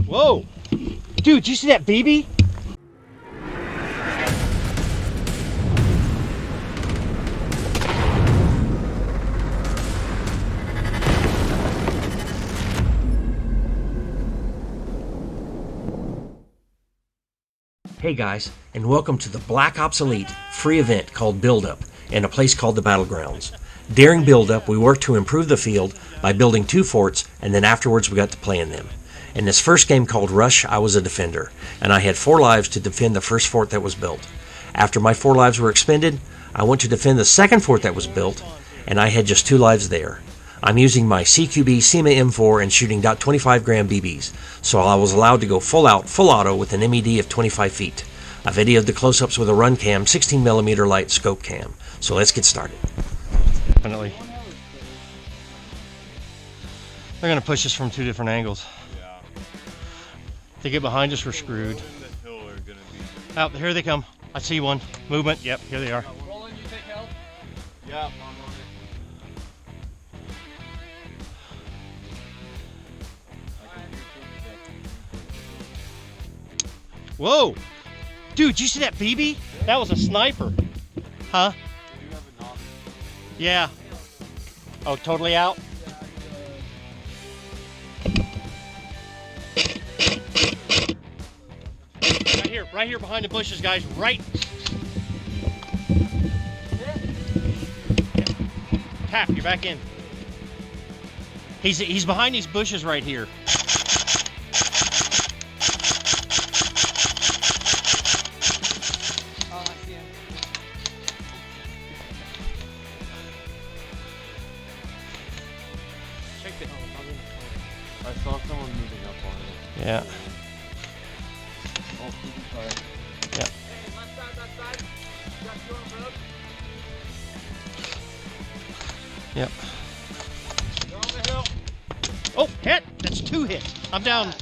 Whoa! Dude, did you see that BB? Hey guys, and welcome to the Black Ops Elite free event called Build Up in a place called the Battlegrounds. During Build Up, we worked to improve the field by building 2 forts, and then afterwards we got to play in them. In this first game called Rush, I was a defender, and I had 4 lives to defend the first fort that was built. After my 4 lives were expended, I went to defend the second fort that was built, and I had just 2 lives there. I'm using my CQB SEMA M4 and shooting .25 gram BBs, so I was allowed to go full out, full auto with an MED of 25 feet. I videoed the close-ups with a run cam, 16mm light scope cam. So let's get started. Definitely. They're going to push us from 2 different angles. Yeah. If they get behind us, we're screwed. Out, here they come. I see one. Movement. Yep, here they are. Roland, you take help? Yeah, I'm on it. Whoa! Dude, did you see that BB? That was a sniper. Huh? Do you have a knock? Yeah. Oh, totally out? Right here behind the bushes, guys. Right. Tap, you're back in. He's behind these bushes right here. I saw someone moving up on it. Yeah. Oh, sorry. Yeah. Hey, left side. You got 2 on road? Yep. They're on the hill. Oh, hit! That's 2 hits. I'm down.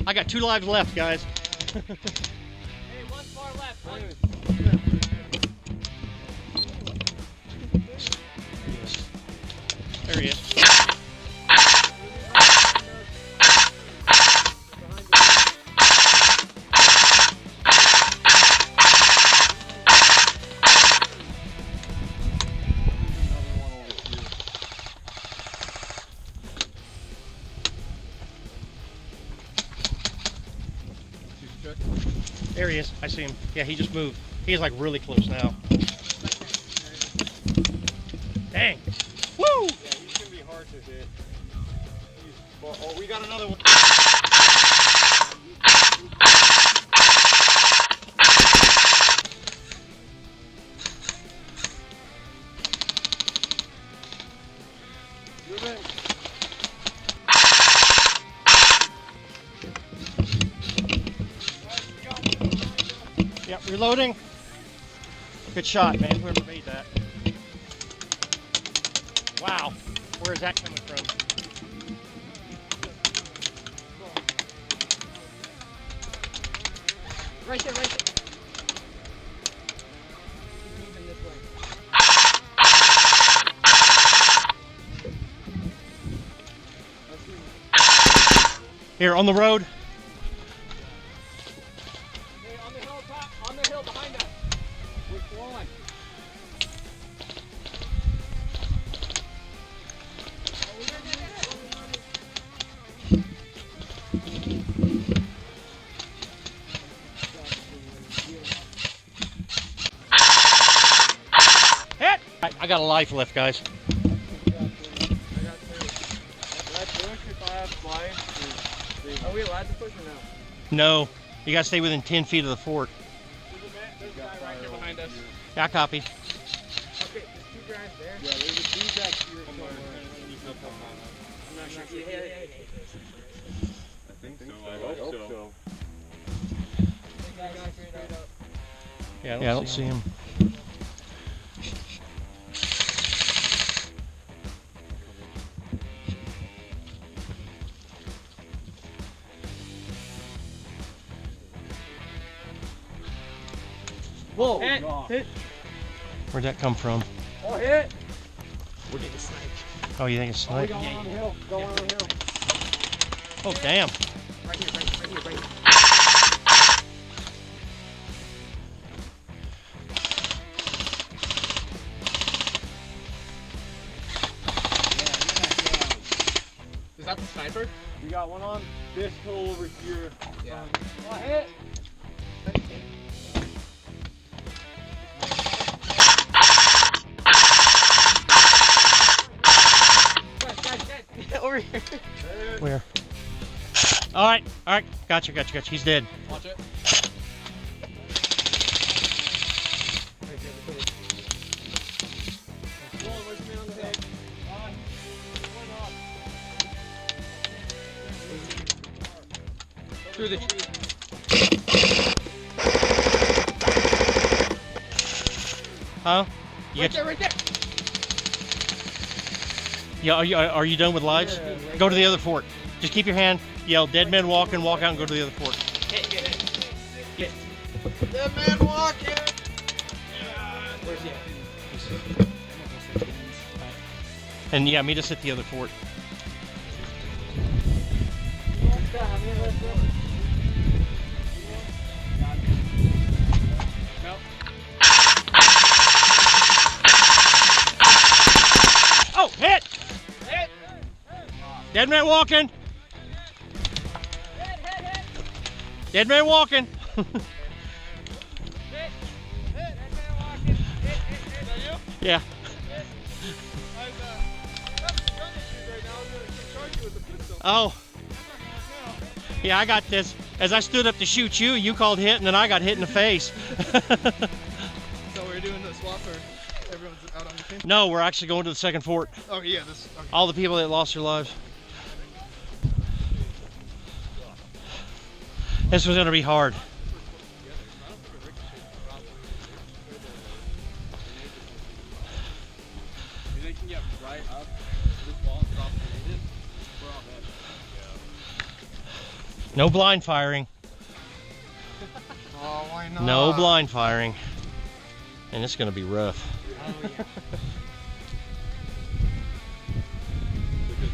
I got 2 lives left, guys. Hey, 1 far left. There he is. There he is. I see him. Yeah, he just moved. He's like really close now. Dang. Woo! Yeah, he's gonna be hard to hit. Oh, we got another one. Moving. Yep, reloading. Good shot, man. Whoever made that. Wow. Where is that coming from? Right there. He's moving this way. Here, on the road. Hey, on the hill top, on the hill behind us. We're flowing. Hit! I got a life left, guys. Are we allowed to push or no? No. You gotta stay within 10 feet of the fort. There's a guy right here behind us. Yeah, copy. Okay, there's 2 guys there. Yeah, there's a dude back here somewhere. I'm not sure. Hey. I think so. I hope so. That guy straight up. Yeah, I don't see him. Whoa! Hit. Where'd that come from? Oh, hit! Oh, you think it's Oh, we snipe? got one on the hill. Got one on the hill. Oh, damn. Right here, right here, right here. Is that the sniper? We got one on this hill over here. Yeah. Oh, hit! Over here. Where? All right. Gotcha. He's dead. Watch it. Come on, where's the man on the head? Through the tree. Huh? You Right got there, right there. Yeah, are you done with lives? Yeah. Go to the other fort. Just keep your hand. Yell, dead men walking, walk out and go to the other fort. Hit. Dead man walking! Where's he at? And yeah, meet us at the other fort. No. Oh, hit! Hit. Dead man walking. Dead man walking. Yeah. Oh. Yeah, I got this. As I stood up to shoot you, you called hit, and then I got hit in the face. So we're doing the swap, or everyone's out on the team? No, we're actually going to the second fort. Oh yeah, this. Okay. All the people that lost their lives. This was gonna be hard. They can get right up this wall and drop grenades. We're all dead. No blind firing. Oh, why not? No blind firing. And it's gonna be rough. Oh yeah.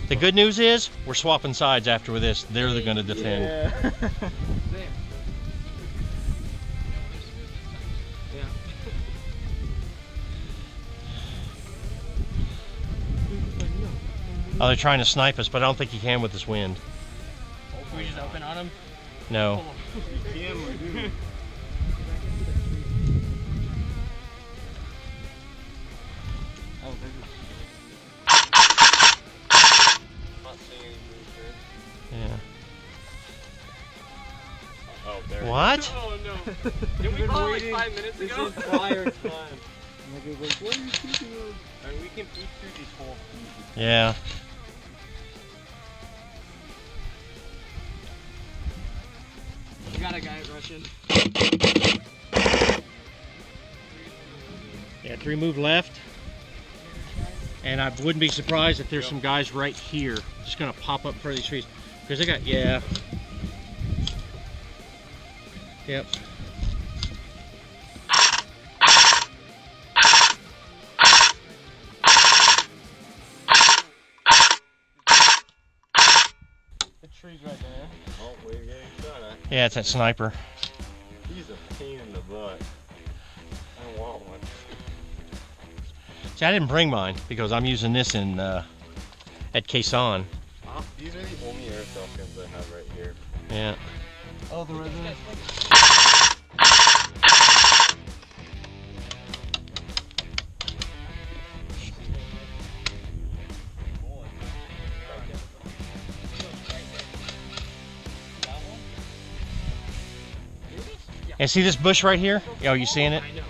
The good news is we're swapping sides after this. They're gonna defend. Yeah. Yeah. Oh, they're trying to snipe us, but I don't think you can with this wind. Can we just open on him? No. Yeah. Oh, there. What? Oh no. Didn't we call it like 5 minutes ago? This is fire time. Like, what are you thinking of? I mean, we can peek through these holes. Yeah. We got a guy rushing. Yeah, 3 move left. And I wouldn't be surprised if there's some guys right here just gonna pop up in front of these trees. Because they got, yeah. Yep. The tree's right there. Oh, we're getting shot at. Yeah, it's that sniper. He's a pain in the butt. I don't want one. See, I didn't bring mine because I'm using this in at Quezon. These are the only airsoft guns I have right here. Yeah. Oh, the resident. And see this bush right here? Oh, you seeing it? I know.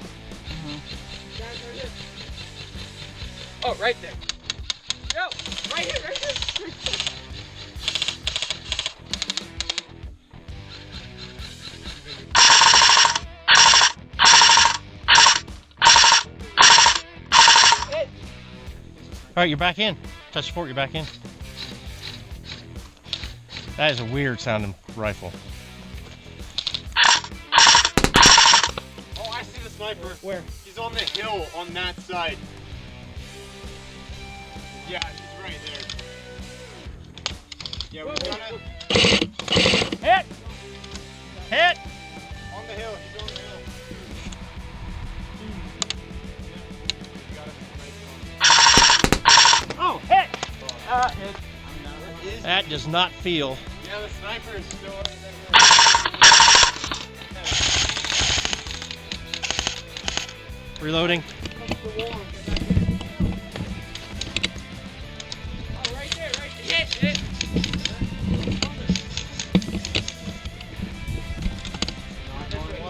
Oh, right there. Yo, right here, right here. All right, you're back in. Touch support, you're back in. That is a weird sounding rifle. Oh, I see the sniper. Where? He's on the hill on that side. Yeah, he's right there. Yeah, we gotta. Hit! Hit! On the hill. He's on the hill. Oh, hit! Is That does not feel. Yeah, the sniper is still right there. Reloading.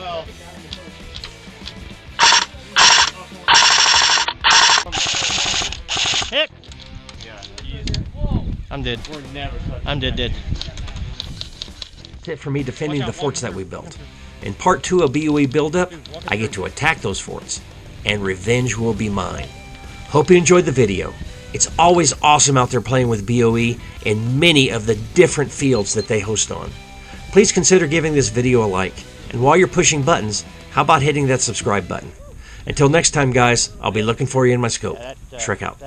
Well, Hit! yeah, I'm dead. we're never touching. I'm dead. That's it for me defending the forts that we built. In part 2 of BOE Buildup, I get to attack those forts, and revenge will be mine. Hope you enjoyed the video. It's always awesome out there playing with BOE in many of the different fields that they host on. Please consider giving this video a like, and while you're pushing buttons, how about hitting that subscribe button? Until next time, guys, I'll be looking for you in my scope. Shreq out.